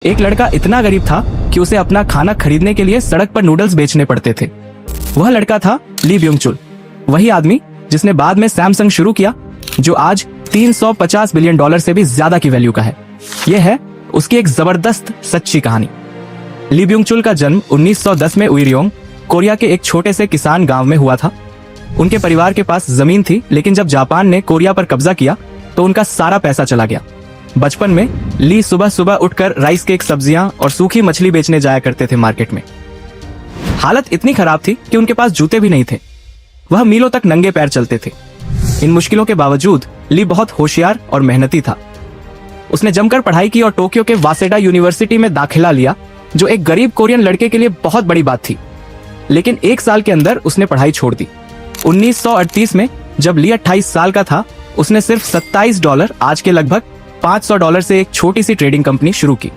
एक लड़का इतना गरीब था कि उसे अपना खाना खरीदने के लिए सड़क पर नूडल्स बेचने पड़ते थे। वह लड़का था ली ब्योंग चुल, वही आदमी जिसने बाद में सैमसंग शुरू किया, जो आज $350 बिलियन से भी ज्यादा की वैल्यू का है। यह है उसकी एक जबरदस्त सच्ची कहानी। ली ब्योंग चुल का जन्म 1910 में उइरियोंग, कोरिया के एक छोटे से किसान गांव में हुआ था। उनके परिवार के पास जमीन थी, लेकिन जब जापान ने कोरिया पर कब्जा किया तो उनका सारा पैसा चला गया। बचपन में ली सुबह सुबह उठकर राइस केक, सब्जियां और सूखी मछली बेचने जाया करते थे मार्केट में। हालत इतनी खराब थी कि उनके पास जूते भी नहीं थे। वह मीलों तक नंगे पैर चलते थे। इन मुश्किलों के बावजूद ली बहुत होशियार और मेहनती था। उसने जमकर पढ़ाई की और टोक्यो के वासेडा यूनिवर्सिटी में दाखिला लिया, जो एक गरीब कोरियन लड़के के लिए बहुत बड़ी बात थी। लेकिन एक साल के अंदर उसने पढ़ाई छोड़ दी। 1938 में जब ली 28 साल का था, उसने सिर्फ $27, आज के लगभग $500 से एक छोटी सी ट्रेडिंग कंपनी शुरू की।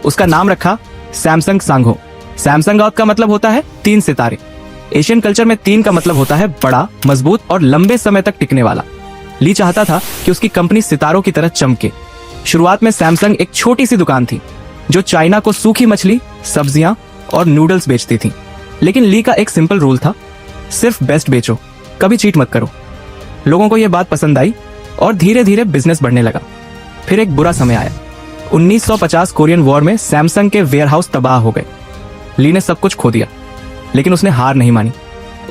उसका नाम रखा सैमसंग सांगहो। सैमसंग का मतलब होता है 3 सितारे। एशियन कल्चर में 3 का मतलब होता है बड़ा, मजबूत और लंबे समय तक टिकने वाला। ली चाहता था कि उसकी कंपनी सितारों की तरह चमके। शुरुआत में सैमसंग एक छोटी सी दुकान थी जो चाइना को सूखी मछली, सब्जियां और नूडल्स बेचती थी। लेकिन ली का एक सिंपल रूल था, सिर्फ बेस्ट बेचो, कभी चीट मत करो। लोगों को यह बात पसंद आई और धीरे धीरे बिजनेस बढ़ने लगा। फिर एक बुरा समय आया। 1950 कोरियन वॉर में सैमसंग के वेयरहाउस तबाह हो गए। ली ने सब कुछ खो दिया, लेकिन उसने हार नहीं मानी।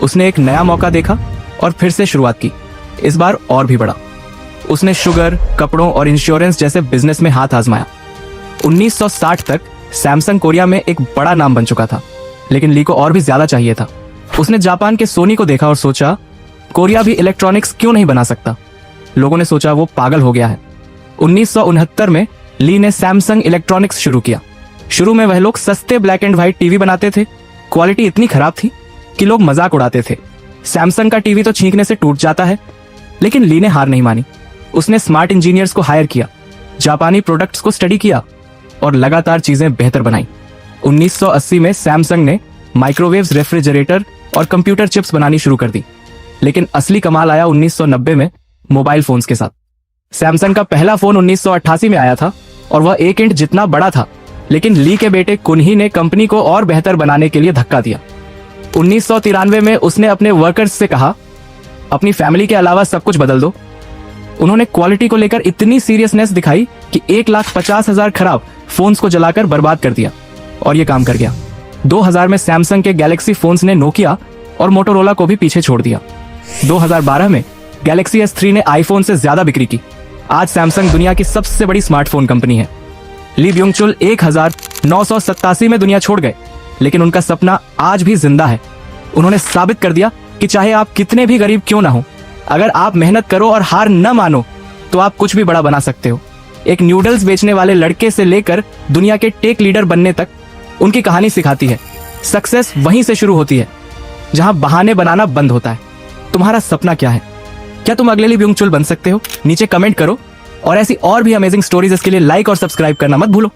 उसने एक नया मौका देखा और फिर से शुरुआत की, इस बार और भी बड़ा। उसने शुगर, कपड़ों और इंश्योरेंस जैसे बिजनेस में हाथ आजमाया। 1960 तक सैमसंग कोरिया में एक बड़ा नाम बन चुका था, लेकिन ली को और भी ज्यादा चाहिए था। उसने जापान के सोनी को देखा और सोचा, कोरिया भी इलेक्ट्रॉनिक्स क्यों नहीं बना सकता। लोगों ने सोचा वो पागल हो गया है। 1969 में ली ने सैमसंग इलेक्ट्रॉनिक्स शुरू किया। शुरू में वह लोग सस्ते ब्लैक एंड व्हाइट टीवी बनाते थे। क्वालिटी इतनी खराब थी कि लोग मजाक उड़ाते थे, सैमसंग का टीवी तो छींकने से टूट जाता है। लेकिन ली ने हार नहीं मानी। उसने स्मार्ट इंजीनियर्स को हायर किया, जापानी प्रोडक्ट्स को स्टडी किया और लगातार चीजें बेहतर बनाई। 1980 में सैमसंग ने माइक्रोवेव्स, रेफ्रिजरेटर और कंप्यूटर चिप्स बनानी शुरू कर दी। लेकिन असली कमाल आया 1990 में मोबाइल फोन्स के साथ। सैमसंग का पहला फोन 1988 में आया था और वह 1 इंच जितना बड़ा था। लेकिन ली के बेटे कुनही ने कंपनी को और बेहतर बनाने के लिए धक्का दिया। 1993 में उसने अपने वर्कर्स से कहा, अपनी फैमिली के अलावा सब कुछ बदल दो। उन्होंने क्वालिटी को लेकर इतनी सीरियसनेस दिखाई कि 1,50,000 खराब फोन्स को जलाकर बर्बाद कर दिया, और यह काम कर गया। 2000 में सैमसंग के गैलेक्सी फोन्स ने नोकिया और मोटोरोला को भी पीछे छोड़ दिया। 2012 में गैलेक्सी S3 ने आईफोन से ज्यादा बिक्री की। आज सैमसंग दुनिया की सबसे बड़ी स्मार्टफोन कंपनी है। ली ब्योंग चुल 1987 में दुनिया छोड़ गए, लेकिन उनका सपना आज भी जिंदा है। उन्होंने साबित कर दिया कि चाहे आप कितने भी गरीब क्यों ना हो, अगर आप मेहनत करो और हार न मानो तो आप कुछ भी बड़ा बना सकते हो। एक नूडल्स बेचने वाले लड़के से लेकर दुनिया के टेक लीडर बनने तक उनकी कहानी सिखाती है, सक्सेस वहीं से शुरू होती है जहां बहाने बनाना बंद होता है। तुम्हारा सपना क्या है? क्या तुम अगले ली ब्योंग चुल बन सकते हो? नीचे कमेंट करो, और ऐसी और भी अमेजिंग स्टोरीज इसके लिए लाइक और सब्सक्राइब करना मत भूलो।